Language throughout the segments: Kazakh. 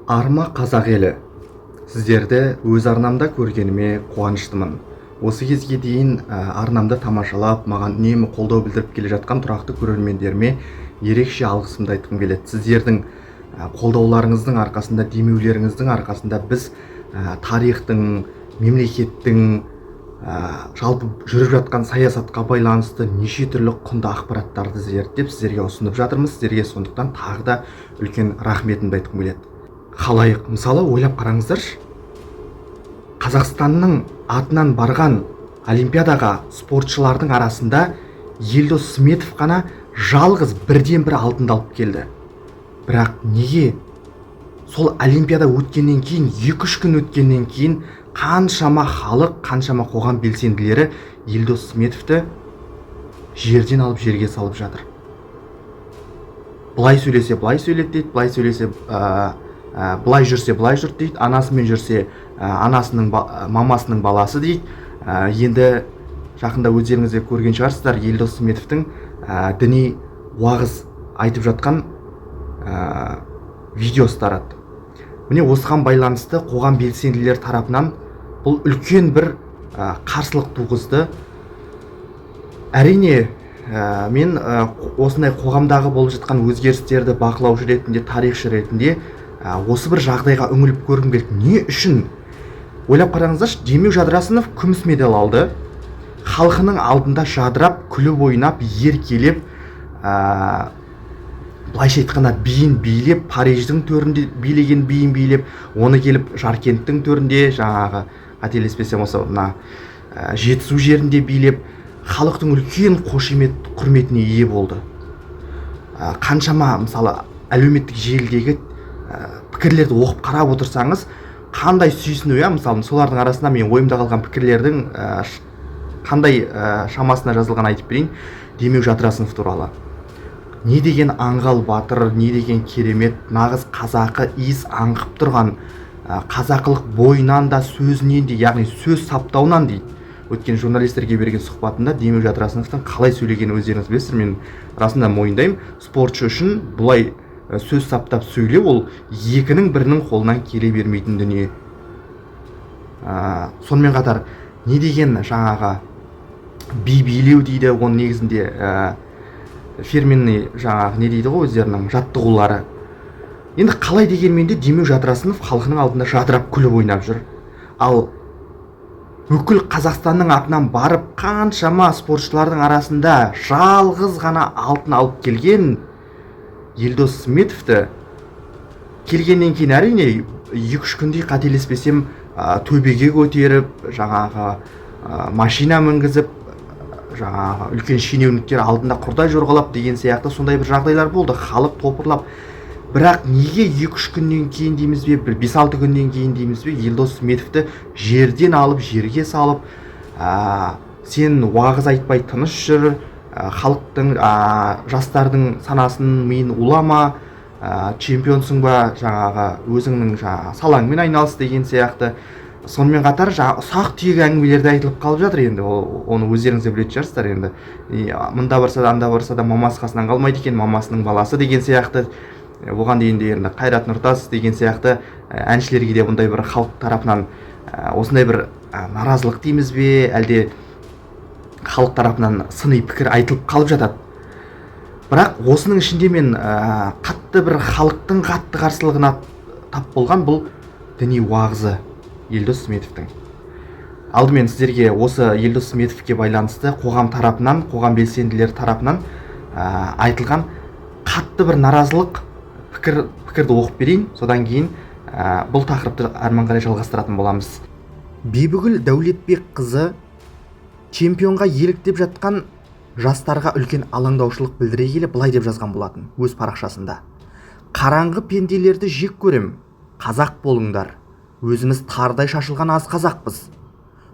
Арма қазақ елі, сіздерді өз арнамда көргеніме қуаныштымын. Осы кезге дейін арнамды тамашалап, маған үнемі қолдау білдіріп келе жатқан тұрақты көрермендеріме ерекше алғысымды айтқым келеді. Сіздердің қолдауларыңыздың арқасында, демеулеріңіздің арқасында біз тарихтың, мемлекеттің, жалпы жүріп жатқан саясатқа байланысты неше түрлі құнды ақпараттарды зерттеп сіздерге ұсынып жатырмыз. Сіздерге сондықтан тағы да үлкен рахметімді айтқым келеді. Қалайық, мысалы ойлап қараңыздаршы, Қазақстанның атынан барған олимпиадаға спортшылардың арасында Елдос Сметов қана жалғыз бірден бір алтынды алып келді. Бірақ неге сол олимпиада өткеннен кейін, 2-3 күн өткеннен кейін қаншама халық, қаншама қоғам белсенділері Елдос Сметовті жерден алып жерге салып жатыр. Былай сөйлесе былай сөйледі дейді, былай сөйлесе былай жүрсе былай жүрді дейді, анасымен жүрсе анасының мамасының баласы дейді. Енді жақында өздеріңіз де көрген шығарсыздар, Елдос Сметовтің діни уағыз айтып жатқан видеосы тарады. Міне осыған байланысты қоғам белсенділер тарапынан бұл үлкен бір қарсылық туғызды. Әрине, мен осындай қоғамдағы болып жатқан өзгерістерді бақылаушы ретінде, тарихшы ретінде осы бір жағдайға үңіліп көргім келді. Не үшін? Ойлап қараңыздаршы, Демеу Жадырасынов күміс медаль алды. Халқының алдында жадырап, күліп ойнап, еркелеп, былайша айтқанда биін билеп, Париждің төрінде билеген биін билеп, оны келіп Жаркенттің төрінде, жаңағы қателеспесем осы Жетісу жерінде билеп, халықтың үлкен қошемет, құрметіне ие болды. Қаншама мысалы әлеуметтік желідегі пікірлерді оқып қарап отырсаңыз, қандай сүйсіну, мысалы солардың арасында мен ойымда қалған пікірлердің қандай шамасына жазылған айтып берейін. Демеу Жадырасынов туралы. Не деген аңғал батыр, не деген керемет, нағыз қазақы иіс аңқып тұрған, қазақылық бойынан да, сөзінен де, яғни сөз саптауынан дейді. Өткен журналистерге берген сұхбатында Демеу Жадырасыновтың қалай сөйлегенін өздеріңіз білесіздер. Мен расында мойындаймын, спортшы үшін бұлай сөз саптап сөйлеу ол екінің бірінің қолынан келе бермейтін дүние. Сонымен қатар не деген жаңағы би билеу дейді, оның негізінде фирменный жаңағы не дейді ғой, өздерінің жаттығулары. Енді қалай дегенмен де Демеу Жадырасынов халқының алдында жадырап күліп ойнап жүр. Ал бүкіл Қазақстанның атынан барып қаншама спортшылардың арасында жалғыз ғана алтын алып келген Елдос Сметовті келгеннен кейін әрине 2-3 күндей қателеспесем төбеге көтеріп, жаңағы машина мінгізіп, жаңағы үлкен шенеуніктер алдында құрдай жорғалап деген сияқты сондай бір жағдайлар болды. Халық топырлап. Бірақ неге 2-3 күннен кейін дейміз бе, 5-6 күннен кейін дейміз бе, Елдос Сметовті жерден алып жерге салып, сен уағыз айтпай тыныш жүр, халықтың, жастардың санасын миын улама, чемпионсың ба, жаңағы өзіңнің салаңмен айналыс деген сияқты. Сонымен қатар ұсақ түйек әңгімелерді айтылып қалып жатыр. Енді оны өздеріңіз де білетін шығарсыздар. Енді мында барса да, анда барса да мамасы қасынан қалмайды екен, мамасының баласы деген сияқты. Оған дейін де енді Қайрат Нұртас деген сияқты әншілерге де бұндай бір халық тарапынан осындай бір наразылық дейміз бе, әлде халық тарапынан сыни пікір айтылып қалып жатады. Бірақ осының ішінде мен қатты бір халықтың қатты қарсылығына тап болған бұл діни уағызы Елдос Сметовтың. Алдымен сіздерге осы Елдос Сметовке байланысты қоғам тарапынан, қоғам белсенділері тарапынан айтылған қатты бір наразылық пікірді оқып берейін. Содан кейін бұл тақырыпты әрмен қарай жалғастыратын боламыз. Бибігүл Дәулетбек қызы чемпионға еліктеп жатқан жастарға үлкен алаңдаушылық білдіре келе былай деп жазған болатын өз парақшасында. Қараңғы пенделерді жек көрем, қазақ болыңдар. Өзіміз тардай шашылған аз қазақпыз.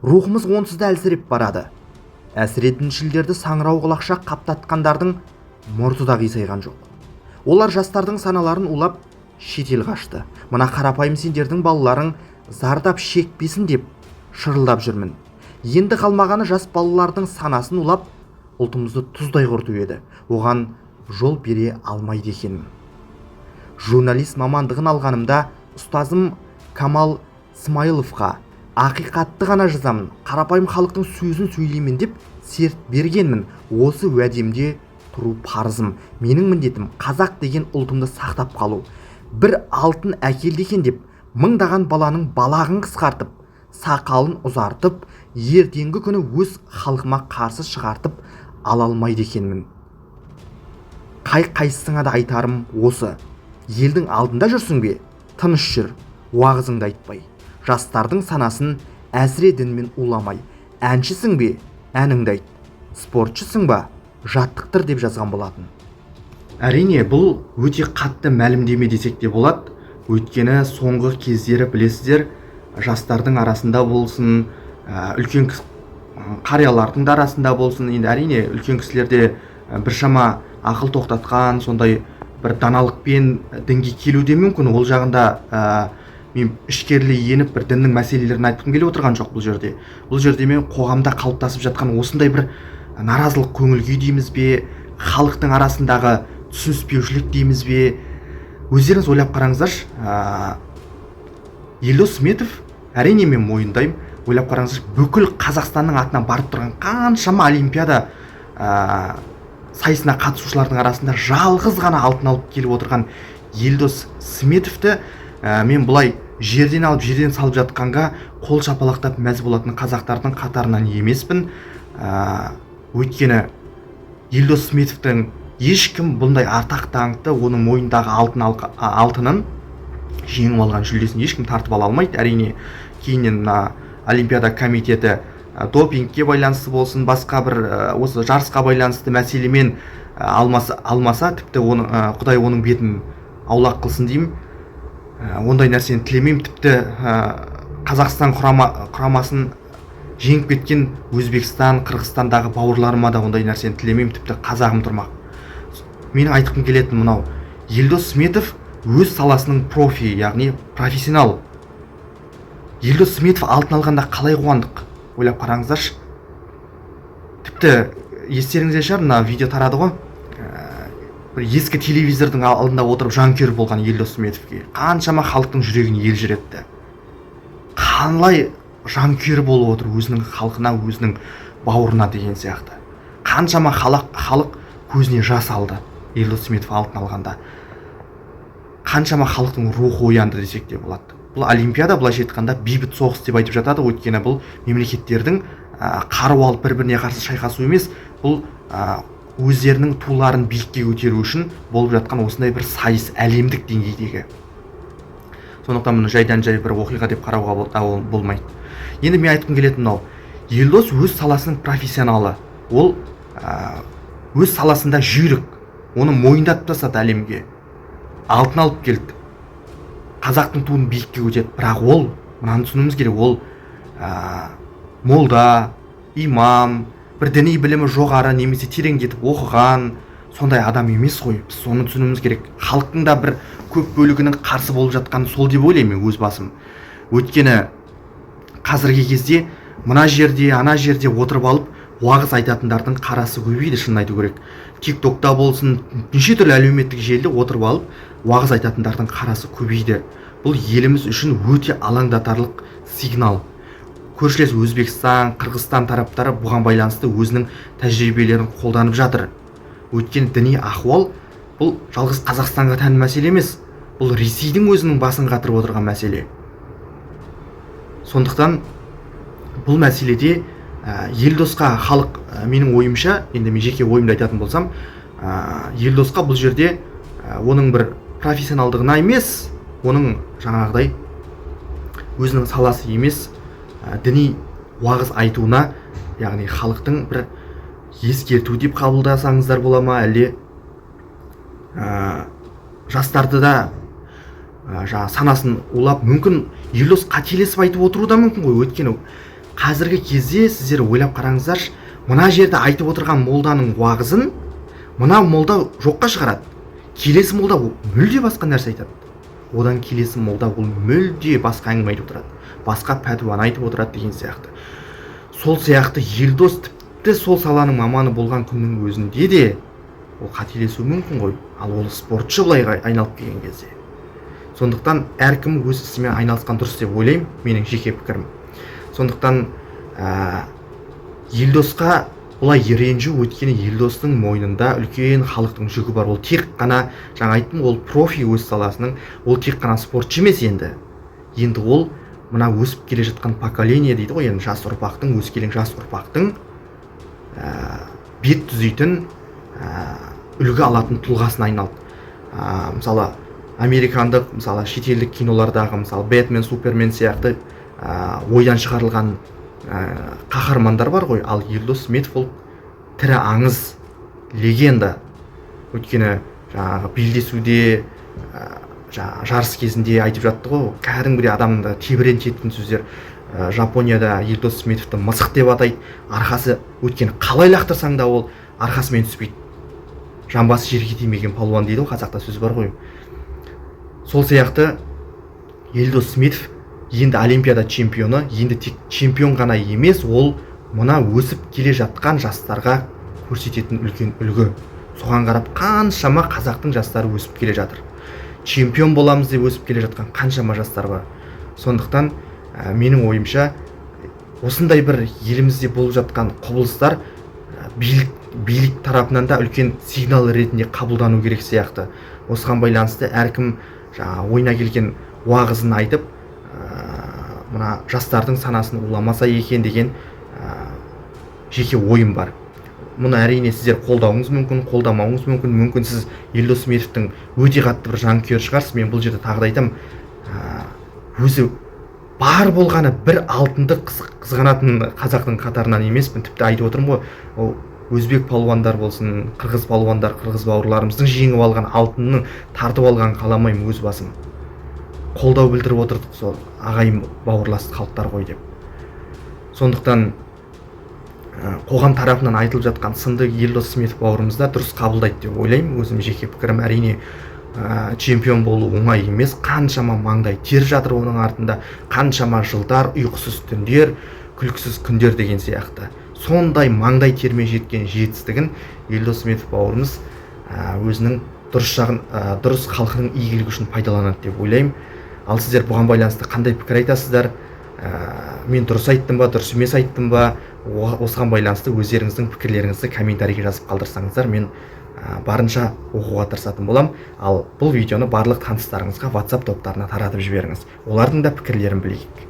Рухымыз онсыз да әлсіреп барады. Әсіре діншілдерді саңырау құлақша қаптатқандардың мұрты да қисайған жоқ. Олар жастардың саналарын улап шетел қашты. Мына қарапайым сендердің балаларың зардап шекпесін деп шырылдап жүрмін. Енді қалмағаны жас балалардың санасын улап ұлтымызды тұздай құрту еді. Оған жол бере алмайды екенмін. Журналист мамандығын алғанымда ұстазым Камал Смайыловқа ақиқатты ғана жазамын, қарапайым халықтың сөзін сөйлеймін деп серт бергенмін. Осы уәдемде тұру парызым. Менің міндетім қазақ деген ұлтымды сақтап қалу. Бір алтын әкелді екен деп мыңдаған баланың балағын қысқартып, сақалын ұзартып, ертеңгі күні өз халқыма қарсы шығартып ала алмайды екенмін. Қайсыңа да айтарым осы: елдің алдында жүрсің бе, тыныш жүр, уағызыңды айтпай. Жастардың санасын әсіре дінмен уламай. Әншісің бе, әніңді айт. Спортшысың ба, жаттықтыр деп жазған болатын. Әрине, бұл өте қатты мәлімдеме десек те болады. Өйткені соңғы кездері білесіздер, жастардың арасында болсын, үлкен қариялардың да арасында болсын, енді әрине үлкен кісілерде біршама ақыл тоқтатқан, сондай бір даналықпен дінге келуде мүмкін. Ол жағында мен ішкерлей еніп бір діннің мәселелерін айтқым келіп отырған жоқ бұл жерде. Бұл жерде мен қоғамда қалыптасып жатқан осындай бір наразылық көңіл күй дейміз бе, халықтың арасындағы түсініспеушілік дейміз бе, өздеріңіз ойлап қараңыздаршы. Елдос Сметов, әрине мен мойындаймын, ойлап қараңыздаршы, бүкіл Қазақстанның атынан барып тұрған қаншама олимпиада сайысына қатысушылардың арасында жалғыз ғана алтын алып келіп отырған Елдос Сметовті мен бұлай жерден алып жерден салып жатқанға қол шапалақтап мәз болатын қазақтардың қатарынан емеспін. Өйткені Елдос Сметовтің ешкім бұндай артақ даңқты, оның мойнындағы алтынын жеңіп алған жүлдесін ешкім тартып ала алмайды. Әрине кейіннен Олимпиада комитеті допингке байланысты болсын, басқа бір осы жарысқа байланысты мәселемен алмаса, тіпті Құдай оның бетін аулақ қылсын деймін. Ондай нәрсені тілемеймін. Тіпті Қазақстан құрамасын жеңіп кеткен Өзбекстан, Қырғызстандағы бауырларыма да ондай нәрсені тілемеймін. Тіпті қазағым тұрмақ. Менің айтқым келетін мынау: Елдос Сметов өз саласының профи, яғни профессионал. Елдос Сметов алтын алғанда қалай қуандық? Ойлап қараңыздаршы. Тіпті естеріңізде шығар, мына видео тарады ғой, бір ескі телевизордың алдында отырып жанкүйер болған Елдос Сметовке қаншама халықтың жүрегін елжіретті. Қалай жанкүйер болып отыр өзінің халқына, өзінің бауырына деген сияқты. Қаншама халық көзіне жас алды Елдос Сметов алтын алғанда. Қаншама халықтың рухы оянды десек те болады. Бұл олимпиада былайша айтқанда бейбіт соғыс деп айтып жатады. Өйткені бұл мемлекеттердің қару алып бір-біріне қарсы шайқасу емес, бұл өздерінің туларын биікке көтеру үшін болып жатқан осындай бір сайыс, әлемдік деңгейдегі. Сондықтан мұны жайдан жай бір оқиға деп қарауға болмайды. Енді мен айтқым келетін мынау: Елдос өз саласының профессионалы. Ол өз саласында жүйрік. Оны мойындатып тастады әлемге. Алтын алып келді. Қазақтың туын биікке көтерді. Бірақ ол, мынаны түсінуіміз керек, ол молда, имам, бір діни білімі жоғары немесе тереңдетіп оқыған сондай адам емес қой. Біз соны түсінуіміз керек. Халықтың да бір көп бөлігінің қарсы болып жатқаны сол деп ойлаймын өз басым. Өйткені қазіргі кезде мына жерде, ана жерде отырып алып уағыз айтатындардың қарасы көбейді, шынын айту керек. TikTokта болсын, неше түрлі әлеуметтік желіде отырып алып уағыз айтатындардың қарасы көбейді. Бұл еліміз үшін өте алаңдатарлық сигнал. Көршілес Өзбекстан, Қырғызстан тараптары бұған байланысты өзінің тәжірибелерін қолданып жатыр. Өйткені діни ахуал бұл жалғыз Қазақстанға тән мәселе емес, бұл Ресейдің өзінің басын қатырып отырған мәселе. Сондықтан бұл мәселеде Елдосқа халық, менің ойымша, енді мен жеке ойымды айтатын болсам, Елдосқа бұл жерде оның бір профессионалдығына емес, оның жаңағыдай өзінің саласы емес, діни уағыз айтуына, яғни халықтың бір ескерту деп қабылдасаңыздар бола ма, әлде жастарды да санасын улап, мүмкін Елдос қателесіп айтып отыру да мүмкін ғой. Өйткені қазіргі кезде сіздер ойлап қараңыздаршы, мына жерде айтып отырған молданың уағызын мына молда жоққа шығарады. Келесі молда мүлде басқа нәрсе айтады. Одан келесі молда ол мүлде басқа әңгіме айтып отырады. Басқа пәтуаны айтып отырады деген сияқты. Сол сияқты Елдос тіпті сол саланың маманы болған күннің өзінде де ол қателесуі мүмкін ғой. Ал ол спортшы былай айналып келген кезде. Сондықтан әркім өз ісімен айналысқан дұрыс деп ойлаймын, менің жеке пікірім. Сондықтан Елдосқа бұлай ренжу, өйткені Елдостың мойнында үлкен халықтың жүгі бар. Ол тек қана, жаңа айттым, ол профи өз саласының, ол тек қана спортшы емес енді. Енді ол мына өсіп келе жатқан поколение дейді ғой, енді жас ұрпақтың, өскелең жас ұрпақтың бет түзейтін, үлгі алатын тұлғасына айналды. Мысалы американдық, мысалы шетелдік кинолардағы, мысалы Бэтмен, Супермен сияқты ойдан шығарылған қаһармандар бар ғой, ал Елдос Сметов ол тірі аңыз, легенда. Өйткені жаңағы белдесуде, жарыс кезінде айтып жатты ғой, кәдімгідей адамды тебірентетін сөздер. Жапонияда Елдос Сметовты мысық деп атайды, арқасы, өйткені қалай лақтырсаң да ол арқасымен түспейді. Жамбасы жерге тимеген палуан дейді ғой, қазақта сөз бар ғой. Сол сияқты Елдос Сметов енді олимпиада чемпионы, енді тек чемпион ғана емес, ол мына өсіп келе жатқан жастарға көрсететін үлкен үлгі. Соған қарап қаншама қазақтың жастары өсіп келе жатыр. Чемпион боламыз деп өсіп келе жатқан қаншама жастар бар. Сондықтан менің ойымша осындай бір елімізде болып жатқан құбылыстар билік тарапынан да үлкен сигнал ретінде қабылдану керек сияқты. Осыған байланысты әркім ойына келген уағызын айтып, мына жастардың санасын уламаса екен деген жеке ойым бар. Мұны әрине сіздер қолдауыңыз мүмкін, қолдамауыңыз мүмкін. Мүмкін сіз Елдос Сметовтың өте қатты бір жанкүйері шығарсыз. Мен бұл жерде тағы да айтамын, өзі бар болғаны бір алтынды қызғанатын қазақтың қатарынан емеспін. Тіпті айтып отырмын ғой, ол өзбек палуандар болсын, қырғыз палуандар, қырғыз бауырларымыздың жеңіп алған алтынның тартып алған қаламаймын өз басым. Қолдау білдіріп отырдық, сол ағайын бауырлас халықтар ғой деп. Сондықтан қоғам тарапынан айтылып жатқан сынды Елдос Сметов бауырымызда дұрыс қабылдайды деп ойлаймын. Өзім жеке пікірім. Әрине чемпион болу оңай емес, қаншама маңдай тер жатыр оның артында, қаншама жылдар, ұйқысыз түндер, күлкісіз күндер деген сияқты. Сондай маңдай термен жеткен жетістігін Елдос Сметов бауырымыз өзінің дұрыс жағын, дұрыс халқының игілігі үшін пайдаланады деп ойлаймын. Ал сіздер бұған байланысты қандай пікір айтасыздар? Мен дұрыс айттым ба, дұрыс емес айттым ба? Осыған байланысты өздеріңіздің пікірлеріңізді комментарийге жазып қалдырсаңыздар, мен барынша оқуға тырысатын болам. Ал бұл видеоны барлық таныстарыңызға WhatsApp топтарына таратып жіберіңіз. Олардың да пікірлерін білейік.